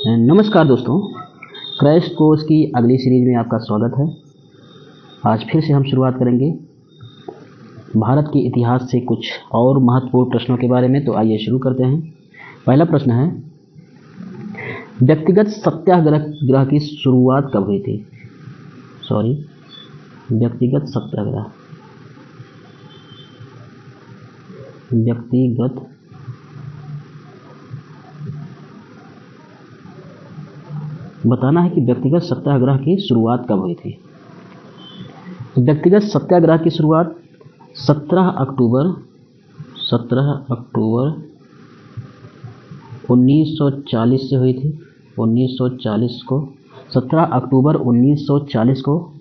नमस्कार दोस्तों, crash course की अगली सीरीज में आपका स्वागत है। आज फिर से हम शुरुआत करेंगे भारत के इतिहास से कुछ और महत्वपूर्ण प्रश्नों के बारे में। तो आइए शुरू करते हैं। पहला प्रश्न है, व्यक्तिगत सत्याग्रह की शुरुआत कब हुई थी? व्यक्तिगत सत्याग्रह बताना है कि व्यक्तिगत सत्याग्रह की शुरुआत कब हुई थी। व्यक्तिगत सत्याग्रह की शुरुआत 17 अक्टूबर 1940 से हुई थी। 17 अक्टूबर 1940 को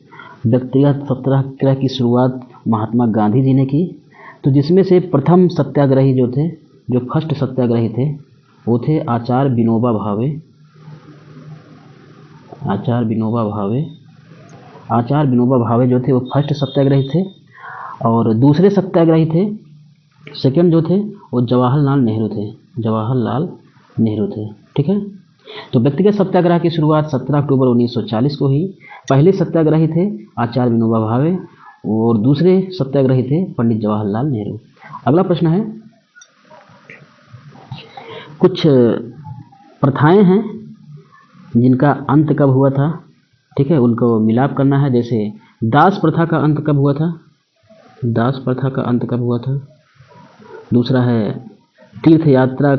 व्यक्तिगत सत्याग्रह की शुरुआत महात्मा गांधी जी ने की। तो जिसमें से प्रथम सत्याग्रही जो फर्स्ट सत्याग्रही थे वो थे आचार्य विनोबा भावे। आचार्य विनोबा भावे जो थे वो फर्स्ट सत्याग्रही थे, और दूसरे सत्याग्रही थे, सेकंड जो थे वो जवाहरलाल नेहरू थे। ठीक है। तो व्यक्तिगत सत्याग्रह की शुरुआत 17 अक्टूबर 1940 को हुई। पहले सत्याग्रही थे आचार्य विनोबा भावे और दूसरे सत्याग्रही थे पंडित जवाहरलाल नेहरू। अगला प्रश्न है, कुछ प्रथाएं हैं जिनका अंत कब हुआ था। ठीक है, उनको मिलाप करना है। जैसे दास प्रथा का अंत कब हुआ था? दूसरा है तीर्थ यात्रा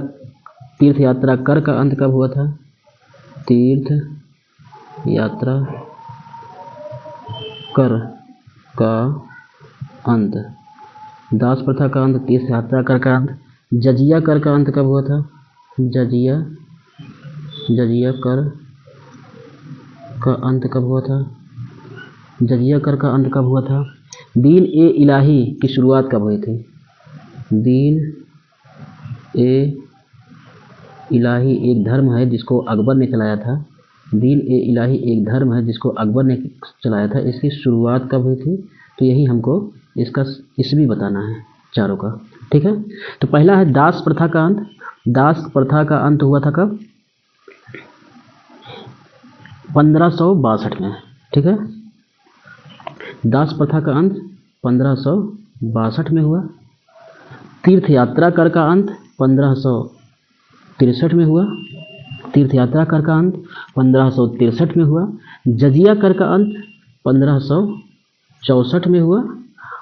कर का अंत कब हुआ था? तीर्थ यात्रा कर का अंत, दास प्रथा का अंत, तीर्थ यात्रा कर का अंत। जजिया कर का अंत कब हुआ था? जजिया कर का अंत कब हुआ था? दीन ए इलाही की शुरुआत कब हुई थी? दीन ए इलाही एक धर्म है जिसको अकबर ने चलाया था। इसकी शुरुआत कब हुई थी? तो यही हमको इसका ईस्वी बताना है चारों का। ठीक है। तो पहला है दास प्रथा का अंत। दास प्रथा का अंत हुआ था कब? 1562 में। ठीक है, दास प्रथा का अंत 1562 में हुआ। तीर्थ यात्रा कर का अंत 1563 में हुआ। जजिया कर का अंत 1564 में हुआ।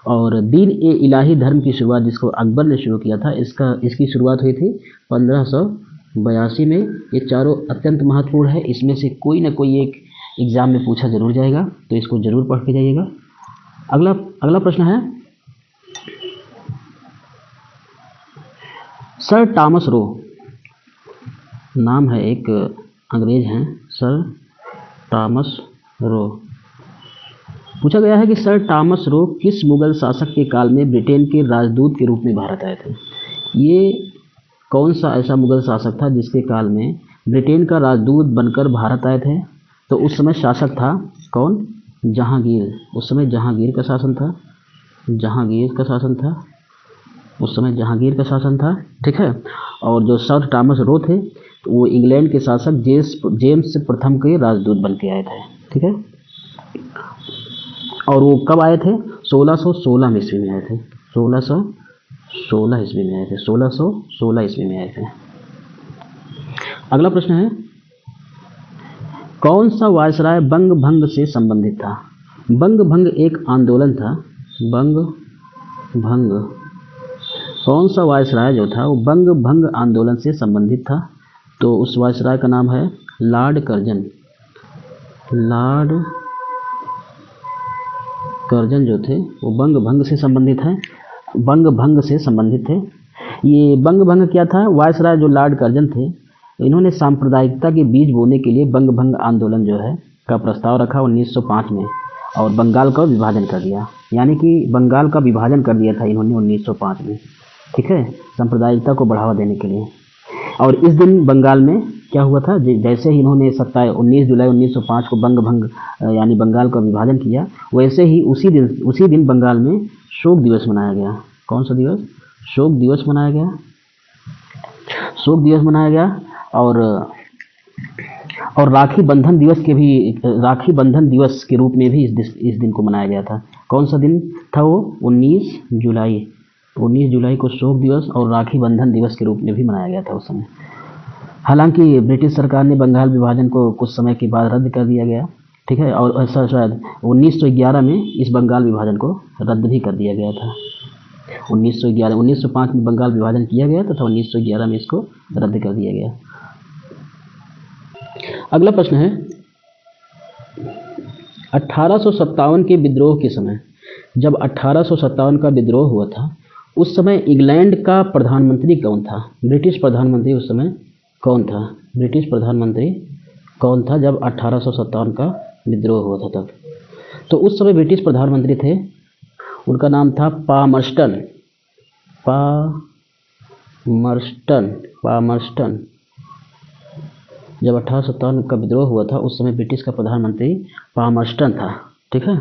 और दीन ए इलाही धर्म की शुरुआत जिसको अकबर ने शुरू किया था, इसकी शुरुआत हुई थी 1582 में। ये चारों अत्यंत महत्वपूर्ण है। इसमें से कोई ना कोई एक एग्जाम में पूछा जरूर जाएगा, तो इसको जरूर पढ़ के जाइएगा। अगला प्रश्न है, सर टॉमस रो नाम है, एक अंग्रेज हैं, सर टॉमस रो। पूछा गया है कि सर टॉमस रो किस मुगल शासक के काल में ब्रिटेन के राजदूत के रूप में भारत आए थे? ये कौन सा ऐसा मुगल शासक था जिसके काल में ब्रिटेन का राजदूत बनकर भारत आए थे? तो उस समय शासक था कौन? जहांगीर। उस समय जहांगीर का शासन था। ठीक है। और जो सर टॉमस रो थे तो वो इंग्लैंड के शासक जेम्स प्रथम के राजदूत बन के आए थे। ठीक है। और वो कब आए थे? 1616 ईस्वी में आए थे। 1616 ईस्वी में आए थे। अगला प्रश्न है, कौन सा वायसराय बंग भंग से संबंधित था? बंग भंग एक आंदोलन था। कौन सा वायसराय जो था वो बंग भंग आंदोलन से संबंधित था? तो उस वायसराय का नाम है लॉर्ड कर्जन। जो थे वो बंग भंग से संबंधित थे। ये बंग भंग क्या था? वायसराय जो लॉर्ड कर्जन थे, इन्होंने सांप्रदायिकता के बीज बोने के लिए बंग भंग आंदोलन जो है का प्रस्ताव रखा 1905 में, और बंगाल का विभाजन कर दिया। यानी कि बंगाल का विभाजन कर दिया था इन्होंने 1905 में। ठीक है, सांप्रदायिकता को बढ़ावा देने के लिए। और इस दिन बंगाल में क्या हुआ था? जैसे ही इन्होंने 19 जुलाई 1905 को बंग भंग यानी बंगाल का विभाजन किया, वैसे ही उसी दिन बंगाल में शोक दिवस मनाया गया। कौन सा दिवस? शोक दिवस मनाया गया। और और राखी बंधन दिवस के रूप में भी इस दिन को मनाया गया था। कौन सा दिन था वो? 19 जुलाई को शोक दिवस और राखी बंधन दिवस के रूप में भी मनाया गया था उस समय। हालांकि ब्रिटिश सरकार ने बंगाल विभाजन को कुछ समय के बाद रद्द कर दिया गया, ठीक है, और ऐसा शायद 1911 में इस बंगाल विभाजन को रद्द भी कर दिया गया था। 1905 में बंगाल विभाजन किया गया तथा 1911 में इसको रद्द कर दिया गया। अगला प्रश्न है, 1857 के विद्रोह के समय, जब 1857 का विद्रोह हुआ था उस समय इंग्लैंड का प्रधानमंत्री कौन था? ब्रिटिश प्रधानमंत्री उस समय कौन था? ब्रिटिश प्रधानमंत्री कौन था जब 1857 का विद्रोह हुआ था तब? तो उस समय ब्रिटिश प्रधानमंत्री थे, उनका नाम था पामर्स्टन। जब 1857 का विद्रोह हुआ था उस समय ब्रिटिश का प्रधानमंत्री पामर्स्टन था, ठीक है।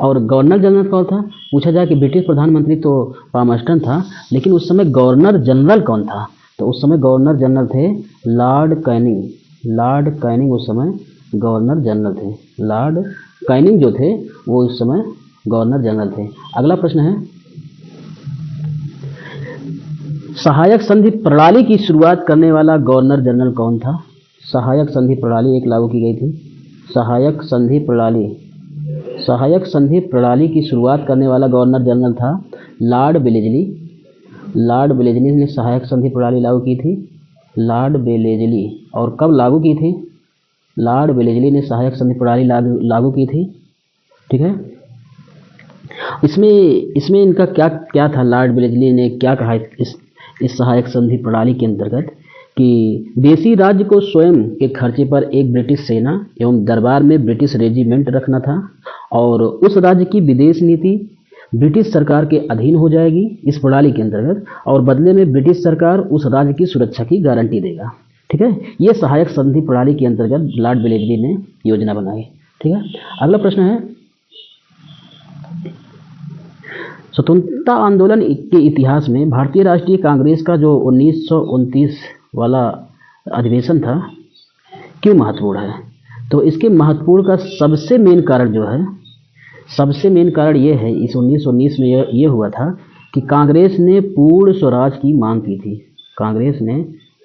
और गवर्नर जनरल कौन था? पूछा जाए कि ब्रिटिश प्रधानमंत्री तो पामर्स्टन था, लेकिन उस समय गवर्नर जनरल कौन था? तो उस समय गवर्नर जनरल थे लॉर्ड कैनिंग उस समय गवर्नर जनरल थे। लॉर्ड कैनिंग जो थे वो उस समय गवर्नर जनरल थे। अगला प्रश्न है, सहायक संधि प्रणाली की शुरुआत करने वाला गवर्नर जनरल कौन था? सहायक संधि प्रणाली एक लागू की गई थी। सहायक संधि प्रणाली की शुरुआत करने वाला गवर्नर जनरल था लॉर्ड वेलेस्ली। लॉर्ड वेलेस्ली ने सहायक संधि प्रणाली लागू की थी। लॉर्ड वेलेस्ली, और कब लागू की थी? लॉर्ड वेलेस्ली ने सहायक संधि प्रणाली लागू की थी, ठीक है। इसमें इनका क्या था? लॉर्ड वेलेस्ली ने क्या कहा इस सहायक संधि प्रणाली के अंतर्गत कि देशी राज्य को स्वयं के खर्चे पर एक ब्रिटिश सेना एवं दरबार में ब्रिटिश रेजिमेंट रखना था और उस राज्य की विदेश नीति ब्रिटिश सरकार के अधीन हो जाएगी इस प्रणाली के अंतर्गत, और बदले में ब्रिटिश सरकार उस राज्य की सुरक्षा की गारंटी देगा, ठीक है। ये सहायक संधि प्रणाली के अंतर्गत लॉर्ड वेलेस्ली ने योजना बनाई, ठीक है। अगला प्रश्न है, स्वतंत्रता आंदोलन के इतिहास में भारतीय राष्ट्रीय कांग्रेस का जो 1929 वाला अधिवेशन था क्यों महत्वपूर्ण है? तो इसके महत्वपूर्ण का सबसे मेन कारण ये है, इस 1919 में ये हुआ था कि कांग्रेस ने पूर्ण स्वराज की मांग की थी। कांग्रेस ने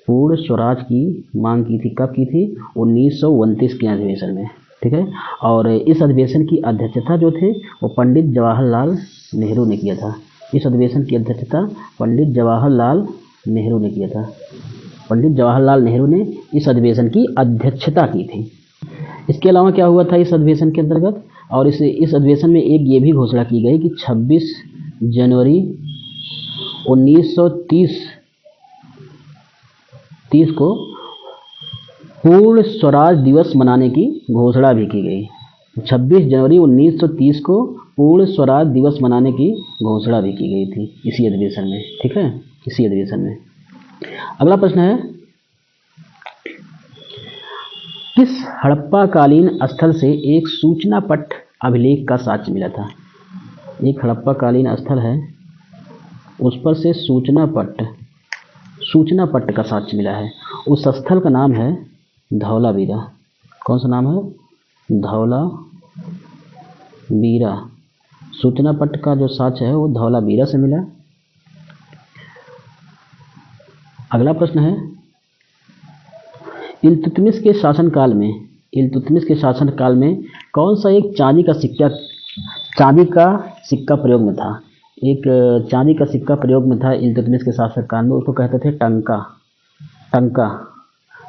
पूर्ण स्वराज की मांग की थी। कब की थी? 1929 के अधिवेशन में, ठीक है। और इस अधिवेशन की अध्यक्षता जो थे वो पंडित जवाहरलाल नेहरू ने किया था। इस अधिवेशन की अध्यक्षता पंडित जवाहरलाल नेहरू ने किया था। पंडित जवाहरलाल नेहरू ने इस अधिवेशन की अध्यक्षता की थी। इसके अलावा क्या हुआ था इस अधिवेशन के अंतर्गत? और इस अधिवेशन में एक ये भी घोषणा की गई कि 26 जनवरी 1930 को पूर्ण स्वराज दिवस मनाने की घोषणा भी की गई। 26 जनवरी 1930 को पूर्ण स्वराज दिवस मनाने की घोषणा भी की गई थी इसी अधिवेशन में, ठीक है, इसी अधिवेशन में। अगला प्रश्न है, किस हड़प्पाकालीन स्थल से एक सूचना पट्ट अभिलेख का साक्ष्य मिला था? एक हड़प्पाकालीन स्थल है, उस पर से सूचना पट्ट का साक्ष्य मिला है। उस स्थल का नाम है धौलावीरा। कौन सा नाम है? धौलावीरा। सूचना पट्ट का जो साक्ष्य है वो धौलावीरा से मिला। अगला प्रश्न है, इल्तुतमिश के शासनकाल में कौन सा एक चांदी का सिक्का प्रयोग में था? एक चांदी का सिक्का प्रयोग में था इल्तुतमिश के शासनकाल में, उसको कहते थे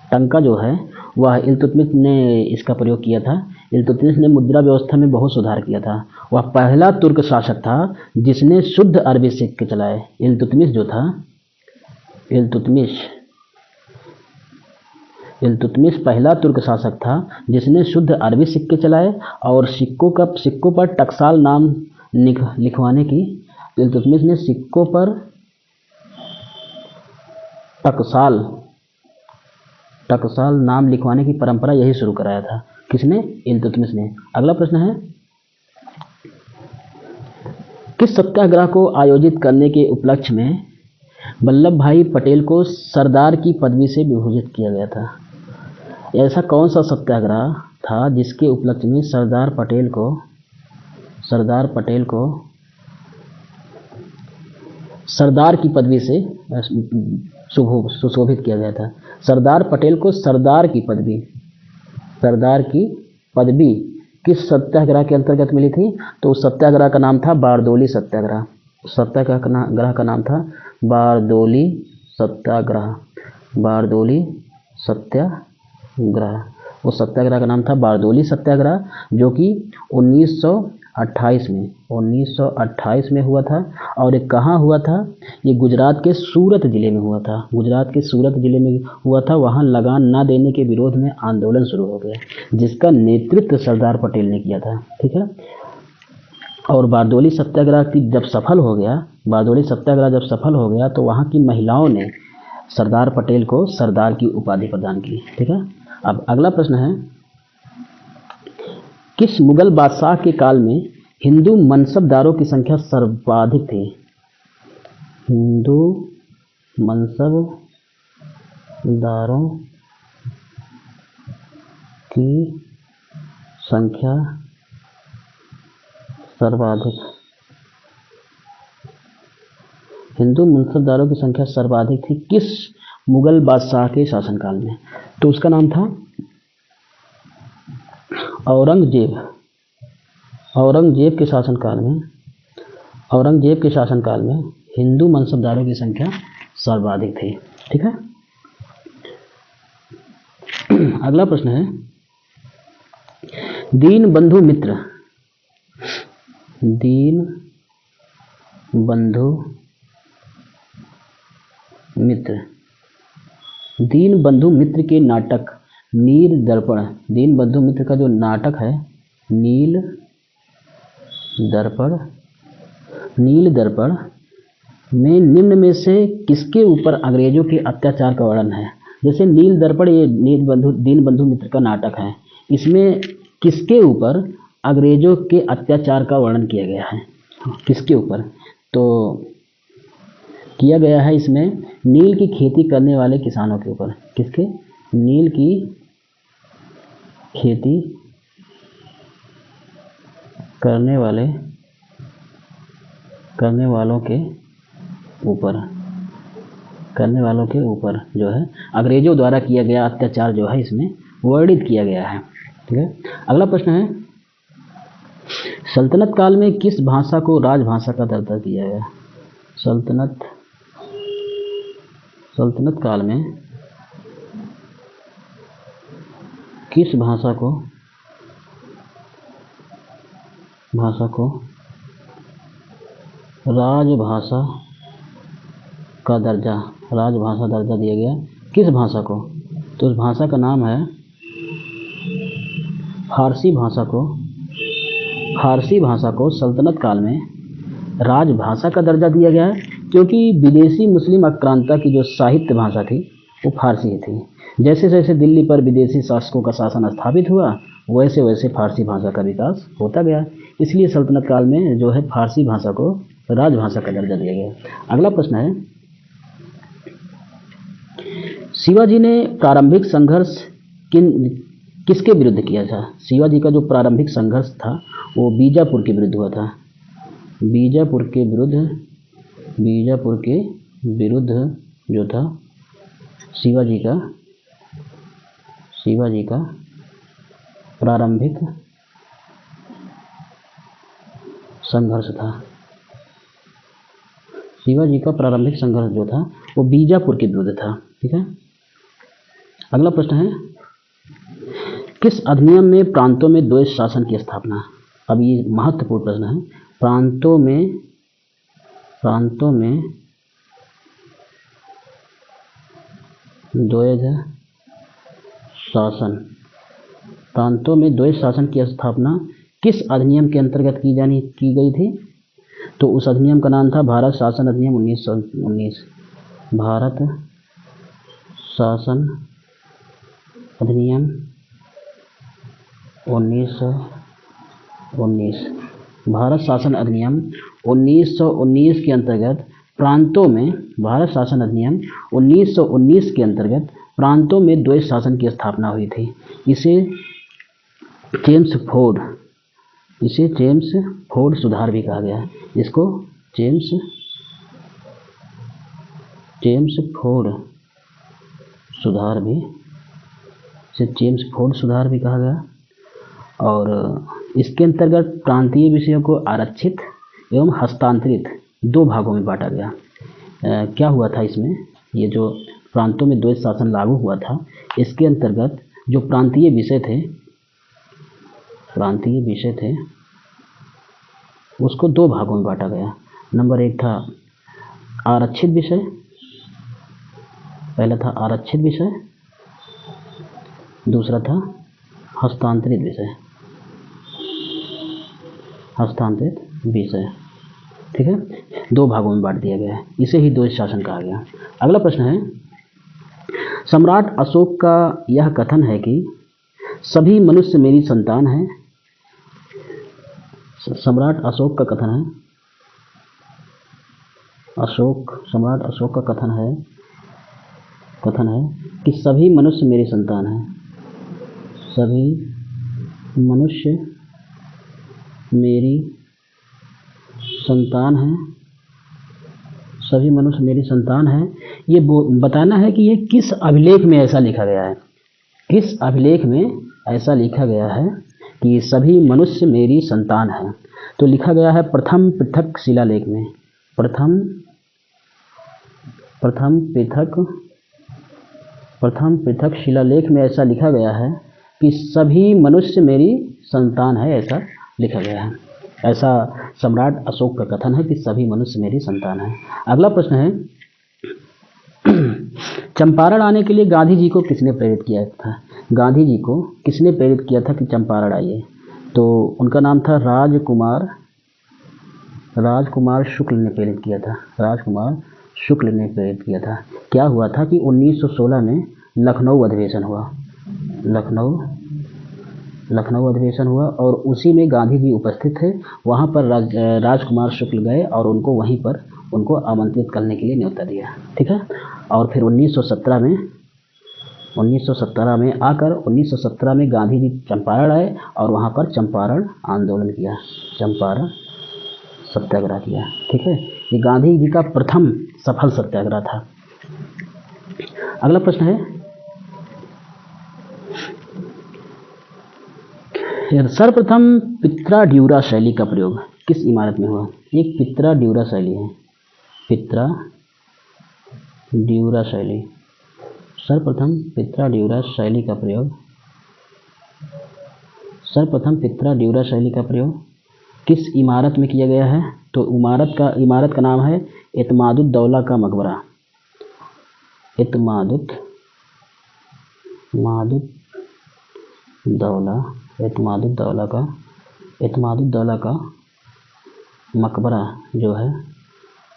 टंका जो है वह इल्तुतमिश ने इसका प्रयोग किया था। इल्तुतमिश ने मुद्रा व्यवस्था में बहुत सुधार किया था। वह पहला तुर्क शासक था जिसने शुद्ध अरबी सिक्के चलाए। इल्तुतमिश पहला तुर्क शासक था जिसने शुद्ध अरबी सिक्के चलाए और सिक्कों पर टकसाल नाम लिखवाने की इल्तुतमिश ने सिक्कों पर टकसाल नाम लिखवाने की परंपरा यही शुरू कराया था। किसने? इल्तुतमिश ने। अगला प्रश्न है, किस सत्याग्रह को आयोजित करने के उपलक्ष्य में वल्लभ भाई पटेल को सरदार की पदवी से विभूषित किया गया था। ऐसा कौन सा सत्याग्रह था जिसके उपलक्ष्य में सरदार पटेल को सरदार की पदवी से सुशोभित किया गया था? सरदार पटेल को सरदार की पदवी किस सत्याग्रह के अंतर्गत मिली थी? तो उस सत्याग्रह का नाम था बारदोली सत्याग्रह। सत्याग्रह का नाम था बारदोली सत्याग्रह। उस सत्याग्रह का नाम था बारदोली सत्याग्रह, जो कि 1928 में हुआ था। और ये कहाँ हुआ था? ये गुजरात के सूरत जिले में हुआ था। वहाँ लगान ना देने के विरोध में आंदोलन शुरू हो गया, जिसका नेतृत्व सरदार पटेल ने किया था। ठीक है। और बारदोली सत्याग्रह जब सफल हो गया तो वहाँ की महिलाओं ने सरदार पटेल को सरदार की उपाधि प्रदान की। ठीक है। अब अगला प्रश्न है, किस मुगल बादशाह के काल में हिंदू मनसबदारों की संख्या सर्वाधिक थी? हिंदू मनसबदारों की संख्या सर्वाधिक थी किस मुगल बादशाह के शासनकाल में? तो उसका नाम था औरंगजेब के शासनकाल में हिंदू मनसबदारों की संख्या सर्वाधिक थी। ठीक है। अगला प्रश्न है, दीनबंधु मित्र के नाटक नील दर्पण, दीनबंधु मित्र का जो नाटक है नील दर्पण में निम्न में से किसके ऊपर अंग्रेजों के अत्याचार का वर्णन है? जैसे नील दर्पण ये दीनबंधु मित्र का नाटक है, इसमें किसके ऊपर अंग्रेजों के अत्याचार का वर्णन किया गया है? किसके ऊपर? तो किया गया है इसमें नील की खेती करने वाले किसानों के ऊपर। किसके? नील की खेती करने वालों के ऊपर जो है अंग्रेजों द्वारा किया गया अत्याचार जो है इसमें वर्णित किया गया है। ठीक है। अगला प्रश्न है, सल्तनत काल में किस भाषा को राजभाषा का दर्जा दिया गया? सल्तनत काल में किस भाषा को राजभाषा दर्जा दिया गया? किस भाषा को? तो उस भाषा का नाम है फारसी भाषा को सल्तनत काल में राजभाषा का दर्जा दिया गया है, क्योंकि विदेशी मुस्लिम आक्रांता की जो साहित्य भाषा थी वो फारसी ही थी। जैसे जैसे दिल्ली पर विदेशी शासकों का शासन स्थापित हुआ, वैसे वैसे फारसी भाषा का विकास होता गया। इसलिए सल्तनत काल में जो है फारसी भाषा को राजभाषा का दर्जा दिया गया। अगला प्रश्न है, शिवाजी ने प्रारंभिक संघर्ष किसके विरुद्ध किया था? शिवाजी का जो प्रारंभिक संघर्ष था वो बीजापुर के विरुद्ध हुआ था। बीजापुर के विरुद्ध जो था शिवाजी का प्रारंभिक संघर्ष था। शिवाजी का प्रारंभिक संघर्ष जो था वो बीजापुर के विरुद्ध था। ठीक है। अगला प्रश्न है, किस अधिनियम में प्रांतों में द्वैत शासन की स्थापना? अब ये महत्वपूर्ण प्रश्न है। प्रांतों में द्वैत शासन की स्थापना किस अधिनियम के अंतर्गत की गई थी? तो उस अधिनियम का नाम था भारत शासन अधिनियम 1919। भारत शासन अधिनियम 1919। भारत शासन अधिनियम 1919 के अंतर्गत प्रांतों में भारत शासन अधिनियम 1919 के अंतर्गत प्रांतों में द्वैत शासन की स्थापना हुई थी। इसे जेम्स फोर्ड सुधार भी कहा गया है। इसको जेम्स फोर्ड सुधार भी कहा गया। और इसके अंतर्गत प्रांतीय विषयों को आरक्षित एवं हस्तांतरित दो भागों में बांटा गया। क्या हुआ था इसमें, ये जो प्रांतों में द्वैत शासन लागू हुआ था, इसके अंतर्गत जो प्रांतीय विषय थे उसको दो भागों में बांटा गया। नंबर 1 था आरक्षित विषय, पहला था आरक्षित विषय, दूसरा था हस्तांतरित विषय। ठीक है, दो भागों में बांट दिया गया है। इसे ही द्वैत शासन कहा गया। अगला प्रश्न है, सम्राट अशोक का यह कथन है कि सभी मनुष्य मेरी संतान है। सम्राट अशोक का कथन है कि सभी मनुष्य मेरी संतान है। सभी मनुष्य मेरी संतान है। ये बताना है कि ये किस अभिलेख में ऐसा लिखा गया है। किस अभिलेख में ऐसा लिखा गया है कि सभी मनुष्य मेरी संतान है। तो लिखा गया है प्रथम पृथक शिलालेख में। प्रथम पृथक शिलालेख में ऐसा लिखा गया है कि सभी मनुष्य मेरी संतान है, ऐसा लिखा गया है। ऐसा सम्राट अशोक का कथन है कि सभी मनुष्य मेरी संतान है। अगला प्रश्न है, चंपारण आने के लिए गांधी जी को किसने प्रेरित किया था? गांधी जी को किसने प्रेरित किया था कि चंपारण आइए? तो उनका नाम था राजकुमार शुक्ल ने प्रेरित किया था। क्या हुआ था कि 1916 में लखनऊ अधिवेशन हुआ और उसी में गांधी जी उपस्थित थे। वहाँ पर राजकुमार शुक्ल गए और वहीं पर उनको आमंत्रित करने के लिए न्योता दिया। ठीक है, और फिर 1917 में आकर 1917 में गांधी जी चंपारण आए और वहाँ पर चंपारण आंदोलन किया, चंपारण सत्याग्रह किया। ठीक है, ये गांधी जी का प्रथम सफल सत्याग्रह था। अगला प्रश्न है, सर्वप्रथम पित्रा-ड्यूरा शैली का प्रयोग किस इमारत में हुआ? एक पित्रा-ड्यूरा शैली है, पित्रा-ड्यूरा शैली। सर्वप्रथम पित्रा-ड्यूरा शैली का प्रयोग किस इमारत में किया गया है? तो इमारत का नाम है एतमादुद्दौला का मकबरा।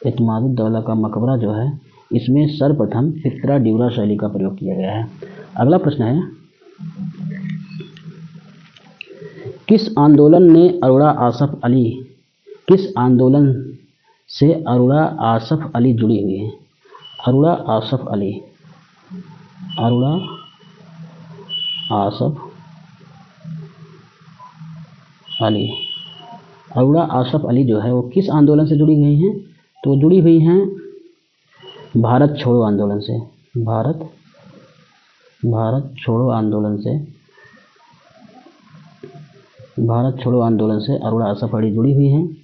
एतमादुद्दौला का मकबरा जो है, इसमें सर्वप्रथम पित्रा-ड्यूरा शैली का प्रयोग किया गया है। अगला प्रश्न है, किस आंदोलन से अरोड़ा आसफ अली जुड़ी हुई है? अरोड़ा आसफ अली जो है वो किस आंदोलन से जुड़ी हुई हैं? तो जुड़ी हुई हैं भारत छोड़ो आंदोलन से। भारत छोड़ो आंदोलन से अरोड़ा आसफ अली जुड़ी हुई हैं।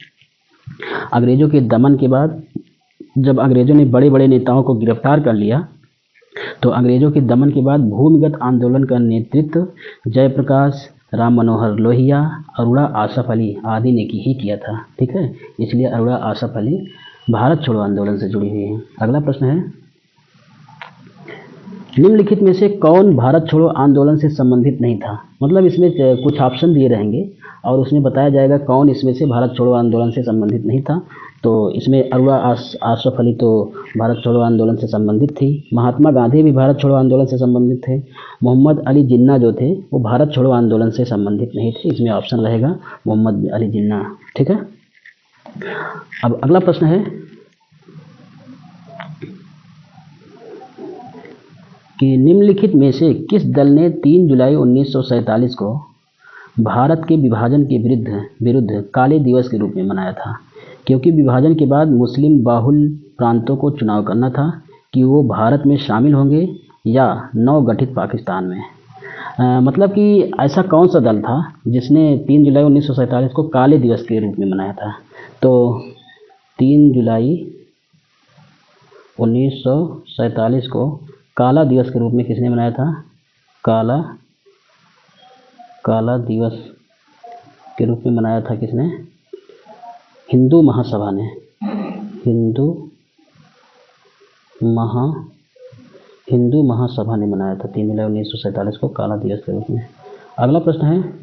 अंग्रेजों के दमन के बाद जब अंग्रेजों ने बड़े बड़े नेताओं को गिरफ्तार कर लिया, तो अंग्रेजों के दमन के बाद भूमिगत आंदोलन का नेतृत्व जयप्रकाश, राम मनोहर लोहिया, अरोड़ा आसफ अली आदि ने ही किया था। ठीक है, इसलिए अरोड़ा आसफ अली भारत छोड़ो आंदोलन से जुड़ी हुई है। अगला प्रश्न है, निम्नलिखित में से कौन भारत छोड़ो आंदोलन से संबंधित नहीं था? मतलब इसमें कुछ ऑप्शन दिए रहेंगे और उसमें बताया जाएगा कौन इसमें से भारत छोड़ो आंदोलन से संबंधित नहीं था। तो इसमें अरोड़ा आसफ अली तो भारत छोड़ो आंदोलन से संबंधित थी। महात्मा गांधी भी भारत छोड़ो आंदोलन से संबंधित थे। मोहम्मद अली जिन्ना जो थे वो भारत छोड़ो आंदोलन से संबंधित नहीं थे। इसमें ऑप्शन रहेगा मोहम्मद अली जिन्ना। ठीक है, अब अगला प्रश्न है, कि निम्नलिखित में से किस दल ने 3 जुलाई 1947 को भारत के विभाजन के विरुद्ध काले दिवस के रूप में मनाया था? क्योंकि विभाजन के बाद मुस्लिम बाहुल प्रांतों को चुनाव करना था कि वो भारत में शामिल होंगे या नवगठित पाकिस्तान में। मतलब कि ऐसा कौन सा दल था जिसने 3 जुलाई 1947 को काले दिवस के रूप में मनाया था? तो 3 जुलाई 1947 को काला दिवस के रूप में किसने मनाया था? काला दिवस के रूप में मनाया था किसने? हिंदू महासभा ने। हिंदू महासभा ने मनाया था 3 जुलाई 1947 को काला दिवस के रूप में। अगला प्रश्न है,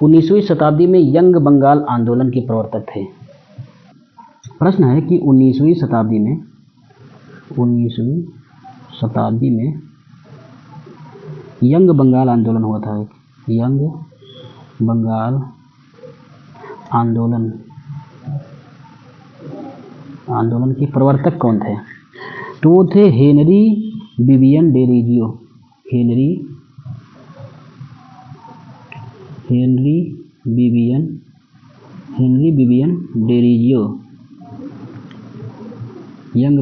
19वीं शताब्दी में यंग बंगाल आंदोलन के प्रवर्तक थे। प्रश्न है कि 19वीं शताब्दी में यंग बंगाल आंदोलन हुआ था। यंग बंगाल आंदोलन के प्रवर्तक कौन थे? तो वो थे हेनरी विवियन डेरोजियो। हेनरी विवियन डेरोजियो यंग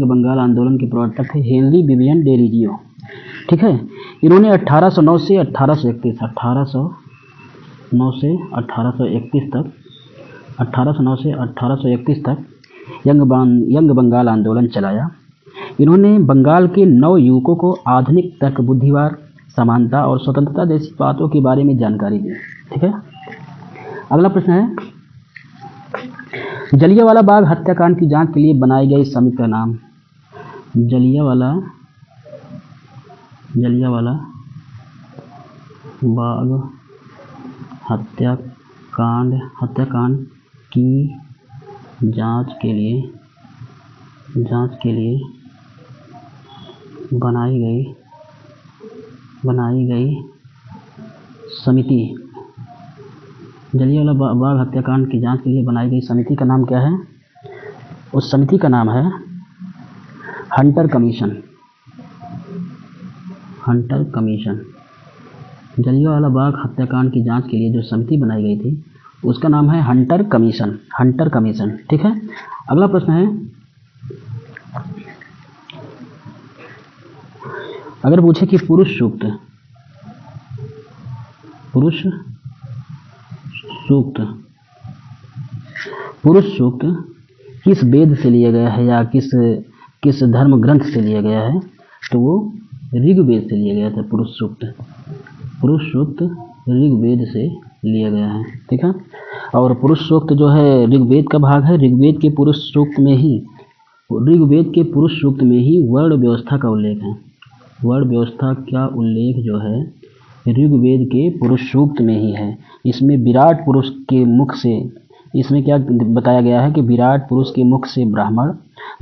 बंगाल आंदोलन के प्रवर्तक थे हेनरी विवियन डेरोजियो। ठीक है। इन्होंने 1809 से 1831 तक यंग बंगाल आंदोलन चलाया। इन्होंने बंगाल के नव युवकों को आधुनिक तर्क बुद्धिवाद, समानता और स्वतंत्रता जैसी बातों के बारे में जानकारी दी। ठीक है। अगला प्रश्न है, जलियांवाला बाग हत्याकांड की जांच के लिए बनाई गई समिति का नाम? जलियांवाला बाग हत्याकांड की जांच के लिए बनाई गई समिति। जलियांवाला बाग हत्याकांड की जांच के लिए बनाई गई समिति का नाम क्या है? उस समिति का नाम है हंटर कमीशन। जलियांवाला बाग हत्याकांड की जांच के लिए जो समिति बनाई गई थी उसका नाम है हंटर कमीशन। ठीक है। अगला प्रश्न है, अगर पूछे कि पुरुष सूक्त किस वेद से लिया गया है या किस धर्म ग्रंथ से लिया गया है? तो वो ऋग्वेद से लिया गया था। पुरुष सूक्त ऋग्वेद से लिया गया है। ठीक है। और पुरुष सूक्त जो है ऋग्वेद का भाग है। ऋग्वेद के पुरुष सूक्त में ही वर्ण व्यवस्था का उल्लेख है। वर्ण व्यवस्था का उल्लेख जो है ऋग्वेद के पुरुष सूक्त में ही है। इसमें विराट पुरुष के मुख से, इसमें क्या बताया गया है कि विराट पुरुष के मुख से ब्राह्मण,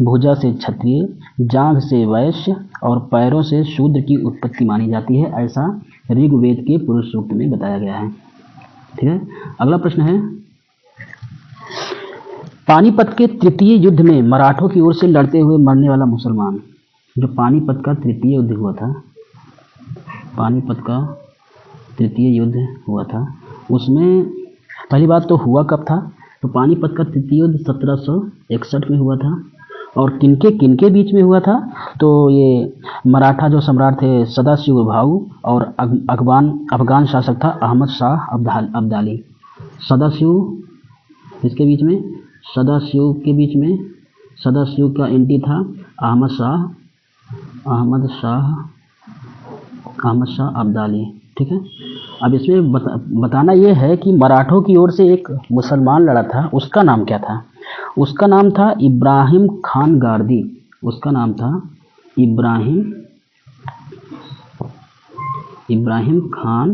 भुजा से क्षत्रिय, जांघ से वैश्य और पैरों से शूद्र की उत्पत्ति मानी जाती है। ऐसा ऋग्वेद के पुरुष सूक्त में बताया गया है। ठीक है। अगला प्रश्न है, पानीपत के तृतीय युद्ध में मराठों की ओर से लड़ते हुए मरने वाला मुसलमान। जो पानीपत का तृतीय युद्ध हुआ था उसमें पहली बात तो हुआ कब था? तो पानीपत का तृतीय युद्ध 1761 में हुआ था। और किनके बीच में हुआ था? तो ये मराठा जो सम्राट थे सदाशिव भाऊ और अफगान शासक था अहमद शाह अब्दाली। सदाशिव का एंटी था अहमद शाह अब्दाली। ठीक है। अब इसमें बताना यह है कि मराठों की ओर से एक मुसलमान लड़ा था, उसका नाम क्या था? उसका नाम था इब्राहिम खान गारदी। उसका नाम था इब्राहिम खान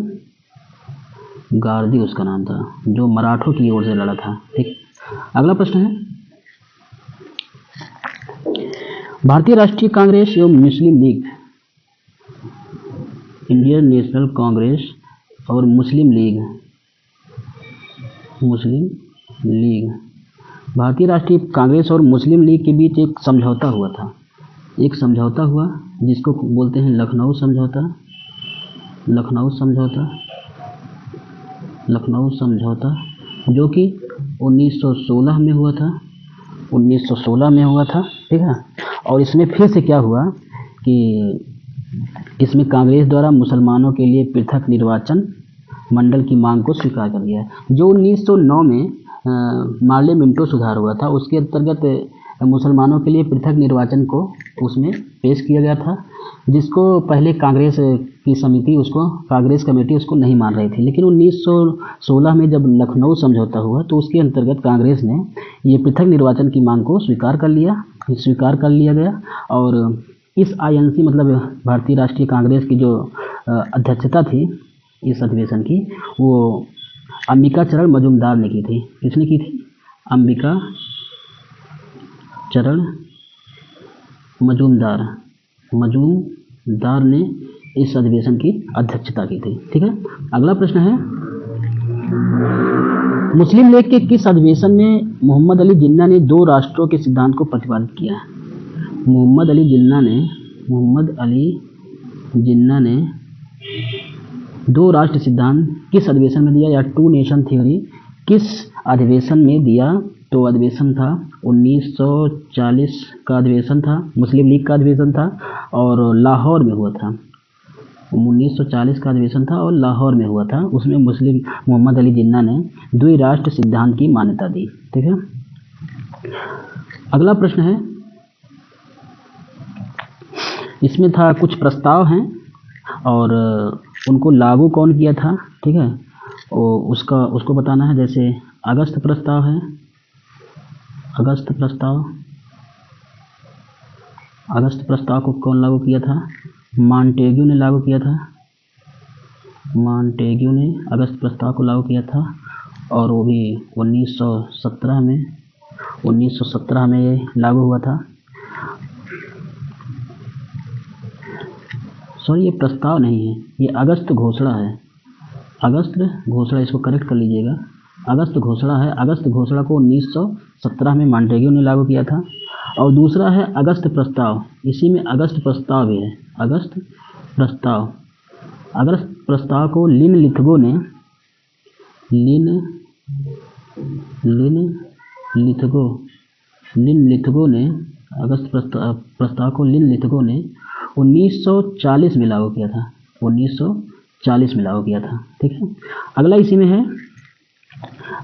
गारदी उसका नाम था, जो मराठों की ओर से लड़ा था। ठीक। अगला प्रश्न है, भारतीय राष्ट्रीय कांग्रेस एवं मुस्लिम लीग, इंडियन नेशनल कांग्रेस और मुस्लिम लीग, भारतीय राष्ट्रीय कांग्रेस और मुस्लिम लीग के बीच एक समझौता हुआ था। एक समझौता हुआ जिसको बोलते हैं लखनऊ समझौता। लखनऊ समझौता, लखनऊ समझौता जो कि 1916 में हुआ था, 1916 में हुआ था, ठीक है। और इसमें फिर से क्या हुआ कि इसमें कांग्रेस द्वारा मुसलमानों के लिए पृथक निर्वाचन मंडल की मांग को स्वीकार कर लिया है। जो 1909 में मार्ले मिंटो सुधार हुआ था, उसके अंतर्गत मुसलमानों के लिए पृथक निर्वाचन को उसमें पेश किया गया था, जिसको पहले कांग्रेस की समिति, उसको कांग्रेस कमेटी उसको नहीं मान रही थी। लेकिन 1916 में जब लखनऊ समझौता हुआ तो उसके अंतर्गत कांग्रेस ने ये पृथक निर्वाचन की मांग को स्वीकार कर लिया गया। और इस आईएनसी मतलब भारतीय राष्ट्रीय कांग्रेस की जो अध्यक्षता थी इस अधिवेशन की, वो अंबिका चरण मजूमदार ने की थी। किसने की थी? अंबिका चरण मजूमदार ने इस अधिवेशन की अध्यक्षता की थी, ठीक है। अगला प्रश्न है, मुस्लिम लीग के किस अधिवेशन में मोहम्मद अली जिन्ना ने 2 राष्ट्रों के सिद्धांत को प्रतिपादित किया है? मोहम्मद अली जिन्ना ने 2 राष्ट्र सिद्धांत किस अधिवेशन में दिया, या 2 नेशन थ्योरी किस अधिवेशन में दिया? तो अधिवेशन था 1940 का अधिवेशन था, मुस्लिम लीग का अधिवेशन था और लाहौर में हुआ था। 1940 का अधिवेशन था और लाहौर में हुआ था। उसमें मोहम्मद अली जिन्ना ने द्विराष्ट्र सिद्धांत की मान्यता दी, ठीक है। अगला प्रश्न है, इसमें था कुछ प्रस्ताव हैं और उनको लागू कौन किया था, ठीक है, उसको बताना है। जैसे अगस्त प्रस्ताव है, अगस्त प्रस्ताव को कौन लागू किया था? मॉन्टेग्यू ने लागू किया था। मॉन्टेग्यू ने अगस्त प्रस्ताव को लागू किया था और वो भी 1917 में ये लागू हुआ था। सॉरी, ये प्रस्ताव नहीं है, ये अगस्त घोषणा है। अगस्त घोषणा, इसको करेक्ट कर लीजिएगा। अगस्त घोषणा है। अगस्त घोषणा को 1917 में मॉन्टेग्यू ने लागू किया था। और दूसरा है अगस्त प्रस्ताव, इसी में अगस्त प्रस्ताव भी है। अगस्त प्रस्ताव को लिन लिथगो ने अगस्त प्रस्ताव को लिन लिथगो ने 1940 में लागू किया था। 1940 में लागू किया था, ठीक है। अगला इसी में है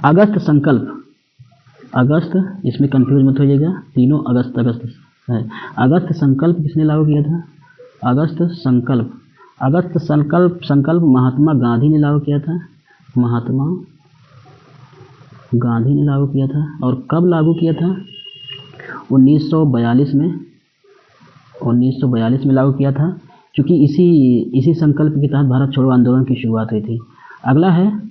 अगस्त संकल्प। अगस्त, इसमें कंफ्यूज मत होइएगा, तीनों अगस्त है। अगस्त संकल्प किसने लागू किया था? अगस्त संकल्प महात्मा गांधी ने लागू किया था। महात्मा गांधी ने लागू किया था। और कब लागू किया था? 1942 में। 1942 में लागू किया था, क्योंकि इसी संकल्प के तहत भारत छोड़ो आंदोलन की शुरुआत हुई थी। अगला है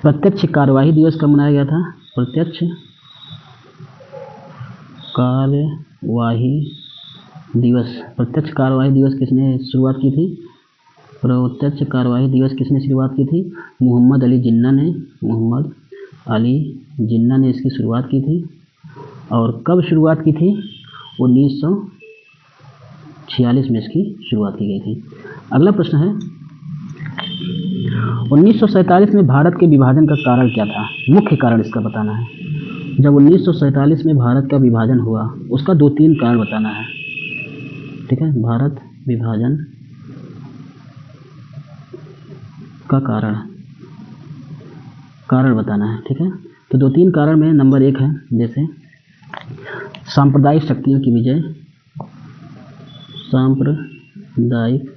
प्रत्यक्ष कार्यवाही दिवस कब मनाया गया था? प्रत्यक्ष कार्यवाही दिवस किसने शुरुआत की थी? प्रत्यक्ष कार्यवाही दिवस किसने शुरुआत की थी? मोहम्मद अली जिन्ना ने इसकी शुरुआत की थी। और कब शुरुआत की थी? 1946 में इसकी शुरुआत की गई थी। अगला प्रश्न है 1947 में भारत के विभाजन का कारण क्या था? मुख्य कारण इसका बताना है। जब 1947 में भारत का विभाजन हुआ, उसका 2-3 कारण बताना है, ठीक है। भारत विभाजन का कारण बताना है, ठीक है। तो 2-3 कारण में नंबर 1 है, जैसे सांप्रदायिक शक्तियों की विजय। सांप्रदायिक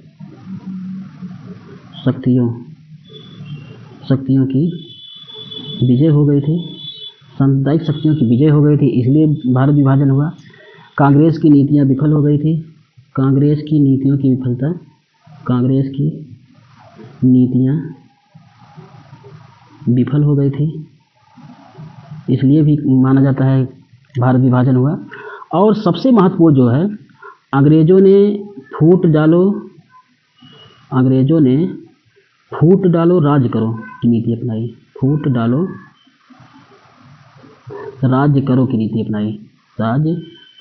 शक्तियों की विजय हो गई थी। सांप्रदायिक शक्तियों की विजय हो गई थी, इसलिए भारत विभाजन हुआ। कांग्रेस की नीतियां विफल हो गई थी। कांग्रेस की नीतियों की विफलता, कांग्रेस की नीतियां विफल हो गई थी, इसलिए भी माना जाता है भारत विभाजन हुआ। और सबसे महत्वपूर्ण जो है, अंग्रेजों ने फूट डालो राज करो की नीति अपनाई। फूट डालो राज्य करो की नीति अपनाई। राज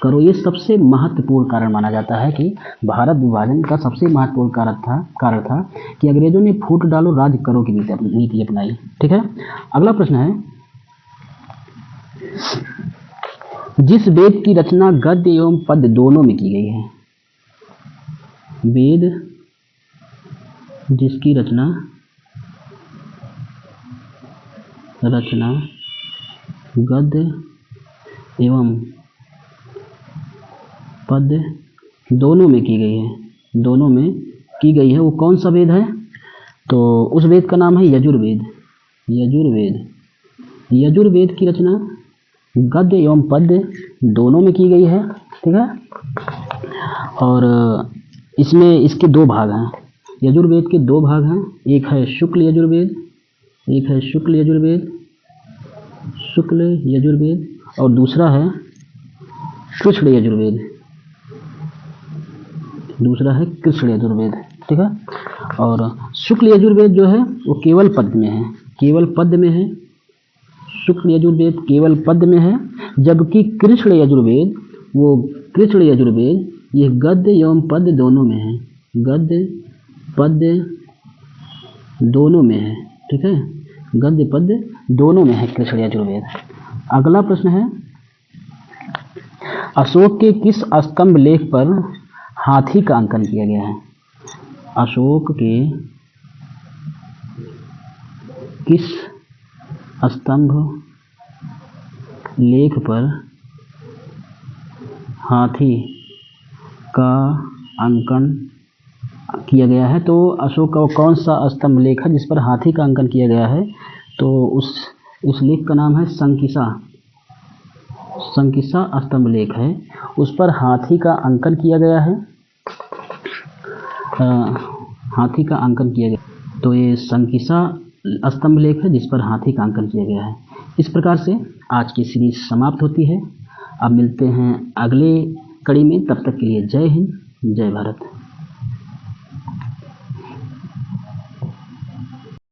करो। ये सबसे महत्वपूर्ण कारण माना जाता है कि भारत विभाजन का सबसे महत्वपूर्ण कारण था कि अंग्रेजों ने फूट डालो राज करो की नीति अपनाई। ठीक है, अगला प्रश्न है, जिस वेद की रचना गद्य एवं पद्य दोनों में की गई है, वेद जिसकी रचना गद्य एवं पद्य दोनों में की गई है, वो कौन सा वेद है? तो उस वेद का नाम है यजुर्वेद। यजुर्वेद की रचना गद्य एवं पद्य दोनों में की गई है। ठीक है, और इसमें इसके दो भाग हैं। यजुर्वेद के दो भाग हैं, एक है शुक्ल यजुर्वेद और दूसरा है कृष्ण यजुर्वेद। ठीक है, और शुक्ल यजुर्वेद जो है वो केवल पद्य में है, शुक्ल यजुर्वेद केवल पद्य में है, जबकि कृष्ण यजुर्वेद ये गद्य एवं पद्य दोनों में है, ठीक है, गद्य पद्य दोनों में है कृष्ण यजुर्वेद। अगला प्रश्न है, अशोक के किस स्तंभ लेख पर हाथी का अंकन किया गया है? अशोक के किस स्तंभ लेख पर हाथी का अंकन किया गया है? तो अशोक का कौन सा स्तंभ लेख है जिस पर हाथी का अंकन किया गया है? तो उस लेख का नाम है संकिसा स्तंभ लेख है, उस पर हाथी का अंकन किया गया है। तो ये संकिसा स्तंभ लेख है जिस पर हाथी का अंकन किया गया है। इस प्रकार से आज की सीरीज समाप्त होती है। अब मिलते हैं अगले कड़ी में, तब तक के लिए जय हिंद, जय भारत।